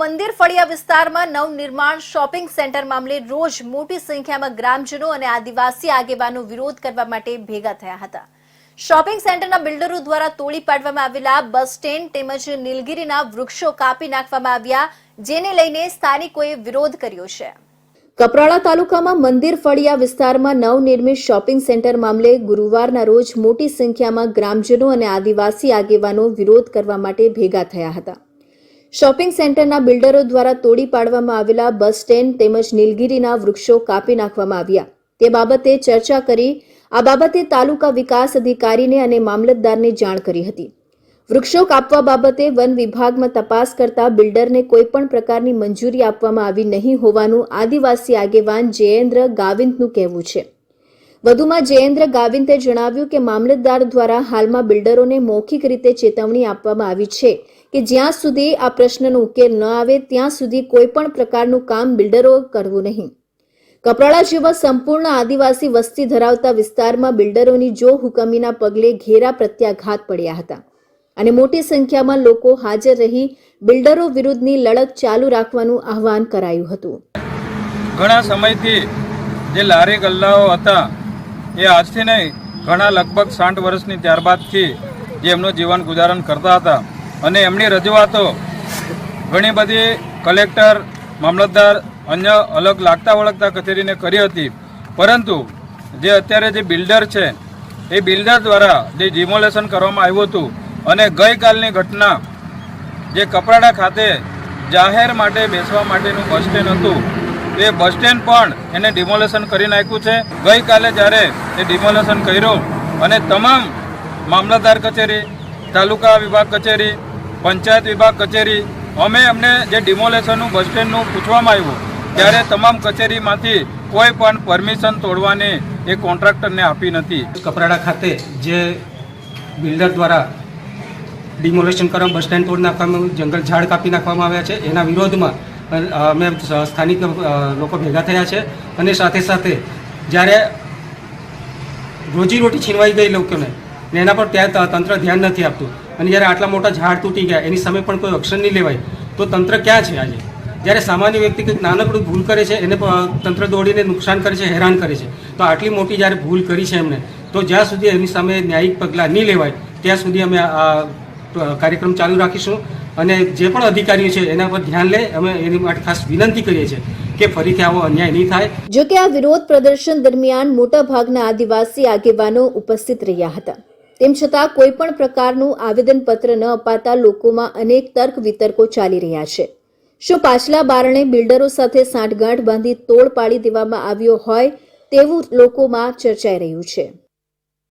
મંદિર ફળિયા વિસ્તારમાં નવનિર્માણ શોપિંગ સેન્ટર મામલે રોજ મોટી સંખ્યામાં ગ્રામજનો અને આદિવાસી આગેવાનો વિરોધ કરવા માટે ભેગા થયા હતા। શોપિંગ સેન્ટરના બિલ્ડરો દ્વારા તોડી પાડવામાં આવેલા બસ સ્ટેન્ડ તેમજ નીલગિરીના વૃક્ષો કાપી નાખવામાં આવ્યા, જેને લઈને સ્થાનિકોએ વિરોધ કર્યો છે। કપરાડા તાલુકામાં મંદિર ફળિયા વિસ્તારમાં નવનિર્મિત શોપિંગ સેન્ટર મામલે ગુરુવારના રોજ મોટી સંખ્યામાં ગ્રામજનો અને આદિવાસી આગેવાનો વિરોધ કરવા માટે ભેગા થયા હતા। શોપિંગ સેન્ટરના બિલ્ડરો દ્વારા તોડી પાડવામાં આવેલા બસ સ્ટેન્ડ તેમજ નીલગિરીના વૃક્ષો કાપી નાખવામાં આવ્યા તે બાબતે ચર્ચા કરી આ બાબતે તાલુકા વિકાસ અધિકારીને અને મામલતદારને જાણ કરી હતી। વૃક્ષો કાપવા બાબતે વન વિભાગમાં તપાસ કરતા બિલ્ડરને કોઈ પણ પ્રકારની મંજૂરી આપવામાં આવી નહીં હોવાનું આદિવાસી આગેવાન જયેન્દ્ર ગાવિંતનું કહેવું છે। વધુમાં જયેન્દ્ર ગાવિંતે જણાવ્યું કે મામલતદાર દ્વારા હાલમાં બિલ્ડરોને મૌખિક રીતે ચેતવણી આપવામાં આવી છે કે જ્યાં સુધી આ પ્રશ્નનો ઉકેલ ન આવે ત્યાં સુધી કોઈ પણ પ્રકારનું કામ બિલ્ડરો કરવું નહીં। કપરાડા જેવા સંપૂર્ણ આદિવાસી વસ્તી ધરાવતા વિસ્તારમાં બિલ્ડરોની જો હુકમીના પગલે ઘેરા પ્રત્યાઘાત પડ્યા હતા અને મોટી સંખ્યામાં લોકો હાજર રહી બિલ્ડરો વિરુદ્ધની લડત ચાલુ રાખવાનું આહવાન કરાયું હતું। ઘણા સમયથી જે લારી ગલ્લાઓ હતા એ આજથી નહીં ઘણા લગભગ 60 વર્ષની ત્યારબાદથી જે એમનું જીવન ગુજારણ કરતા હતા અને એમની રજૂઆતો ઘણી બધી કલેક્ટર, મામલતદાર, અન્ય અલગ લાગતા વળગતા કચેરીને કરી હતી, પરંતુ જે અત્યારે જે બિલ્ડર છે એ બિલ્ડર દ્વારા જે ડિમોલેશન કરવામાં આવ્યું હતું અને ગઈકાલની ઘટના જે કપરાડા ખાતે જાહેર માટે બેસવા માટેનું બસ સ્ટેન્ડ હતું એ બસ સ્ટેન્ડ પણ એને ડિમોલેશન કરી નાખ્યું છે। ગઈકાલે જ્યારે એ ડિમોલેશન કર્યું અને તમામ મામલતદાર કચેરી, તાલુકા વિભાગ કચેરી, પંચાયત વિભાગ કચેરી અમને જે ડિમોલેશનનું બસ સ્ટેન્ડનું પૂછવામાં આવ્યું ત્યારે તમામ કચેરીમાંથી કોઈ પણ પરમિશન તોડવાની એ કોન્ટ્રાક્ટરને આપી નથી। કપરાડા ખાતે જે બિલ્ડર દ્વારા ડિમોલેશન કરવા બસ સ્ટેન્ડ તોડી નાખવામાં, જંગલ ઝાડ કાપી નાખવામાં આવ્યા છે એના વિરોધમાં અમે સ્થાનિક લોકો ભેગા થયા છે અને સાથે સાથે જ્યારે રોજીરોટી છીનવાઈ ગઈ લોકોને ને એના પર ત્યાં તંત્ર ધ્યાન નથી આપતું અને જ્યારે આટલા મોટા ઝાડ તૂટી ગયા એની સામે પણ કોઈ એક્શન નહીં લેવાય તો તંત્ર ક્યાં છે આજે? જ્યારે સામાન્ય વ્યક્તિ કંઈક નાનકડું ભૂલ કરે છે એને તંત્ર દોડીને નુકસાન કરે છે, હેરાન કરે છે, તો આટલી મોટી જ્યારે ભૂલ કરી છે એમને તો જ્યાં સુધી એની સામે ન્યાયિક પગલાં નહીં લેવાય ત્યાં સુધી અમે આ કાર્યક્રમ ચાલુ રાખીશું અને જે પણ અધિકારીઓ છે એના પર ધ્યાન લે અમે એની માટે ખાસ વિનંતી કરીએ છીએ કે ફરીથી આવો અન્યાય નહીં થાય। જો કે આ વિરોધ પ્રદર્શન દરમિયાન મોટાભાગના આદિવાસી આગેવાનો ઉપસ્થિત રહ્યા હતા, તેમ છતાં કોઈ પણ પ્રકારનું આવેદનપત્ર ન અપાતા લોકોમાં અનેક તર્ક વિતર્કો ચાલી રહ્યા છે। શું પાછલા બારણે બિલ્ડરો સાથે સાંઠગાંઠ બાંધી તોડ પાડી દેવામાં આવ્યો હોય તેવું લોકોમાં ચર્ચાઈ રહ્યું છે।